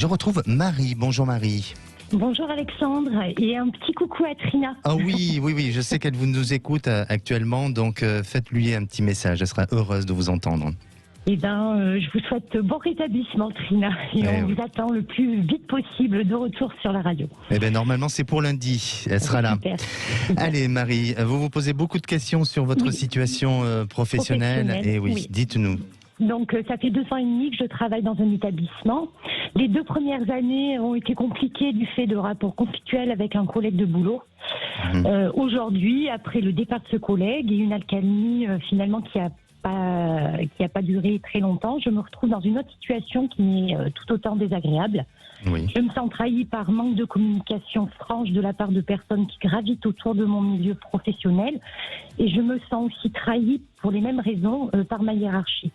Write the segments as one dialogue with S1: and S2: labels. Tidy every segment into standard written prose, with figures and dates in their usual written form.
S1: Je retrouve Marie. Bonjour Marie.
S2: Bonjour Alexandre et un petit coucou à Trina.
S1: Ah oui, je sais qu'elle nous écoute actuellement, donc faites-lui un petit message, elle sera heureuse de vous entendre.
S2: Eh bien, je vous souhaite bon rétablissement Trina et on vous attend le plus vite possible de retour sur la radio.
S1: Eh bien normalement c'est pour lundi, elle sera là.
S2: Super.
S1: Allez Marie, vous posez beaucoup de questions sur votre situation professionnelle et oui, dites-nous.
S2: Donc, ça fait 2 ans et demi que je travaille dans un établissement. Les 2 premières années ont été compliquées du fait de rapports conflictuels avec un collègue de boulot. Aujourd'hui, après le départ de ce collègue et une accalmie finalement qui a pas duré très longtemps, je me retrouve dans une autre situation qui est tout autant désagréable.
S1: Oui.
S2: Je me sens trahie par manque de communication franche de la part de personnes qui gravitent autour de mon milieu professionnel et je me sens aussi trahie pour les mêmes raisons par ma hiérarchie.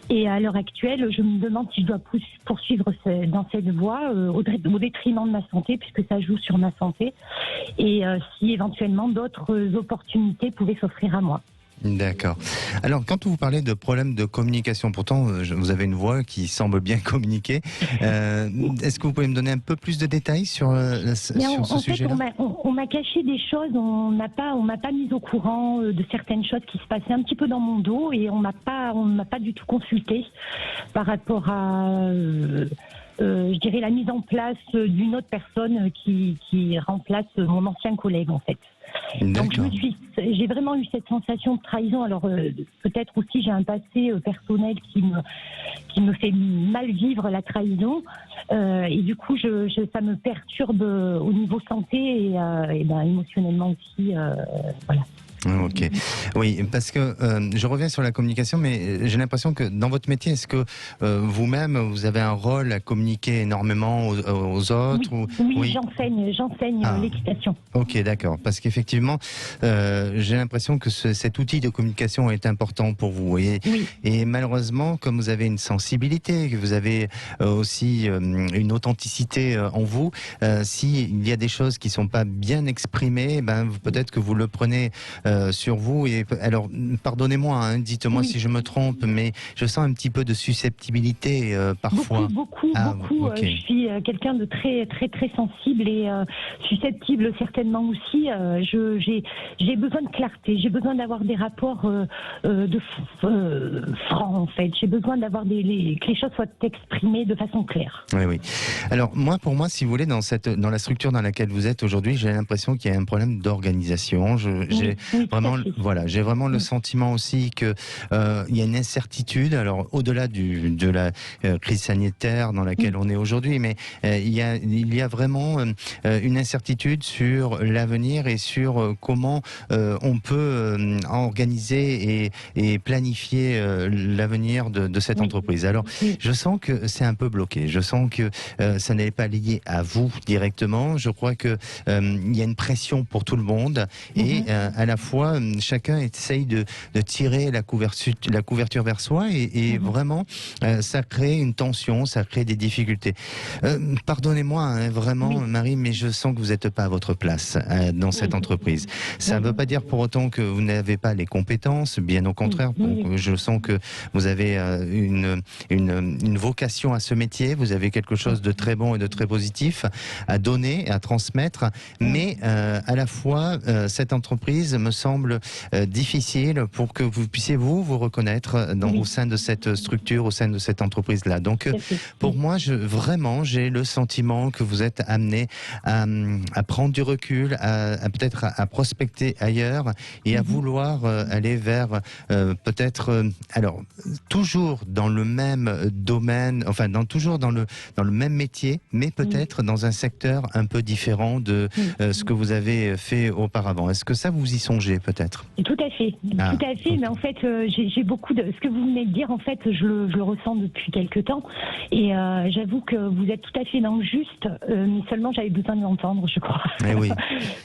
S2: Et à l'heure actuelle, je me demande si je dois poursuivre dans cette voie au détriment de ma santé, puisque ça joue sur ma santé, et si éventuellement d'autres opportunités pouvaient s'offrir à moi.
S1: D'accord. Alors, quand vous parlez de problèmes de communication, pourtant, vous avez une voix qui semble bien communiquer. Est-ce que vous pouvez me donner un peu plus de détails sur ce sujet-là ?
S2: On m'a caché des choses. On m'a pas mise au courant de certaines choses qui se passaient un petit peu dans mon dos et on m'a pas du tout consulté par rapport à je dirais la mise en place d'une autre personne qui remplace mon ancien collègue en fait. Donc j'ai vraiment eu cette sensation de trahison. Alors peut-être aussi j'ai un passé personnel qui me fait mal vivre la trahison et du coup ça me perturbe au niveau santé et émotionnellement aussi voilà.
S1: Ok, oui, parce que je reviens sur la communication, mais j'ai l'impression que dans votre métier, est-ce que vous-même, vous avez un rôle à communiquer énormément aux autres
S2: Oui, j'enseigne l'équitation.
S1: Ok, d'accord, parce qu'effectivement, j'ai l'impression que cet outil de communication est important pour vous. Et malheureusement, comme vous avez une sensibilité, que vous avez aussi une authenticité en vous, s'il y a des choses qui ne sont pas bien exprimées, peut-être que vous le prenez sur vous. Et alors, pardonnez-moi, dites-moi si je me trompe, mais je sens un petit peu de susceptibilité parfois.
S2: Beaucoup. Okay. Je suis quelqu'un de très très très sensible et susceptible certainement aussi. J'ai besoin de clarté, j'ai besoin d'avoir des rapports francs en fait. J'ai besoin d'avoir que les choses soient exprimées de façon claire.
S1: Oui. Alors pour moi, si vous voulez, dans la structure dans laquelle vous êtes aujourd'hui, j'ai l'impression qu'il y a un problème d'organisation. J'ai vraiment le sentiment aussi que il y a une incertitude. Alors au-delà de la crise sanitaire dans laquelle on est aujourd'hui, mais il y a vraiment une incertitude sur l'avenir et sur comment on peut organiser et planifier l'avenir de cette entreprise. Alors je sens que c'est un peu bloqué. Je sens que ça n'est pas lié à vous directement. Je crois que il y a une pression pour tout le monde et à la fois chacun essaye de tirer la couverture vers soi et vraiment ça crée une tension, ça crée des difficultés. Pardonnez-moi vraiment Marie, mais je sens que vous n'êtes pas à votre place dans cette entreprise. Ça ne veut pas dire pour autant que vous n'avez pas les compétences, bien au contraire. Je sens que vous avez une vocation à ce métier, vous avez quelque chose de très bon et de très positif à donner, à transmettre, mais à la fois cette entreprise me semble difficile pour que vous puissiez vous reconnaître au sein de cette structure, au sein de cette entreprise-là. Donc pour moi, j'ai le sentiment que vous êtes amené à prendre du recul, peut-être à prospecter ailleurs et à vouloir aller vers peut-être alors toujours dans le même domaine, enfin toujours dans le même métier, mais peut-être dans un secteur un peu différent de ce que vous avez fait auparavant. Est-ce que ça vous y songez peut-être ?
S2: Tout à fait, mais en fait j'ai beaucoup de ce que vous venez de dire, en fait je le ressens depuis quelque temps et j'avoue que vous êtes tout à fait dans le juste, mais seulement j'avais besoin de l'entendre, je crois.
S1: Oui.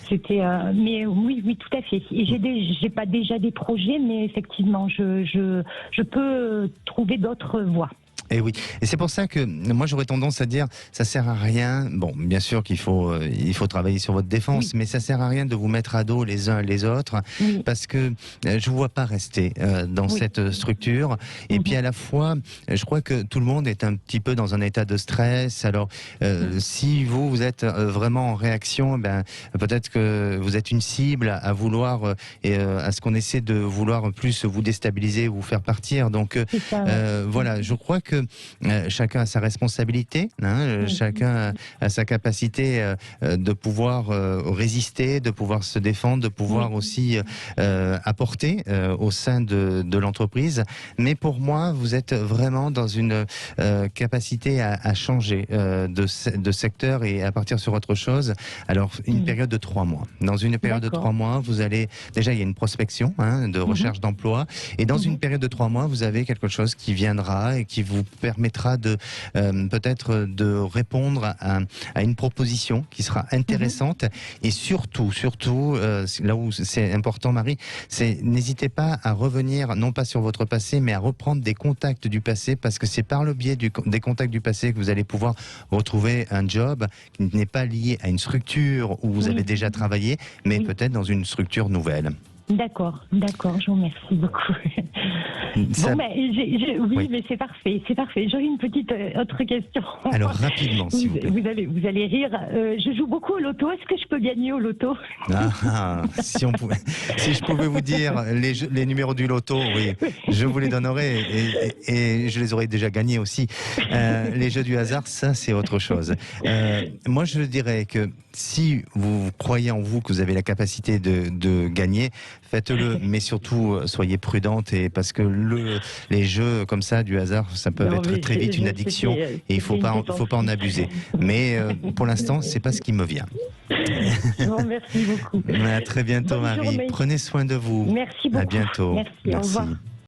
S2: C'était mais oui tout à fait. Et j'ai pas déjà des projets, mais effectivement je peux trouver d'autres voies.
S1: Et oui, et c'est pour ça que moi j'aurais tendance à dire ça sert à rien. Bon, bien sûr qu'il faut il faut travailler sur votre défense,
S2: Oui.
S1: mais ça sert à rien de vous mettre à dos les uns les autres,
S2: Oui.
S1: parce que je vous vois pas rester dans
S2: Oui.
S1: cette structure. Et puis à la fois, je crois que tout le monde est un petit peu dans un état de stress. Alors si vous êtes vraiment en réaction, ben peut-être que vous êtes une cible à vouloir et à ce qu'on essaie de vouloir plus vous déstabiliser, vous faire partir. Donc
S2: C'est ça, ouais.
S1: voilà, je crois que chacun a sa responsabilité, hein, chacun a sa capacité de pouvoir résister, de pouvoir se défendre, de pouvoir aussi apporter au sein de l'entreprise. Mais pour moi, vous êtes vraiment dans une capacité à changer de secteur et à partir sur autre chose. Alors, une période de 3 mois. Dans une période de 3 mois, vous allez... Déjà, il y a une prospection de recherche d'emploi. Et dans une période de 3 mois, vous avez quelque chose qui viendra et qui vous permettra de peut-être de répondre à une proposition qui sera intéressante. Et surtout, là où c'est important, Marie, c'est n'hésitez pas à revenir, non pas sur votre passé, mais à reprendre des contacts du passé, parce que c'est par le biais des contacts du passé que vous allez pouvoir retrouver un job qui n'est pas lié à une structure où vous avez déjà travaillé, mais peut-être dans une structure nouvelle.
S2: D'accord, je vous remercie beaucoup.
S1: Ça...
S2: Bon, oui, mais c'est parfait. J'aurais une petite autre question.
S1: Alors rapidement, s'il vous plaît.
S2: Vous allez rire. Je joue beaucoup au loto. Est-ce que je peux gagner au loto?
S1: Si je pouvais vous dire les numéros du loto, oui, je vous les donnerais et je les aurais déjà gagnés aussi. Les jeux du hasard, ça c'est autre chose. Moi, je dirais que si vous croyez en vous, que vous avez la capacité de gagner, faites-le, mais surtout soyez prudente, et parce que les jeux comme ça du hasard, ça peut être très vite une addiction et il faut pas en abuser. Mais pour l'instant, c'est pas ce qui me vient.
S2: Je vous remercie beaucoup.
S1: À très bientôt, Marie. Prenez soin de vous.
S2: Merci beaucoup.
S1: À bientôt.
S2: Merci. Au revoir.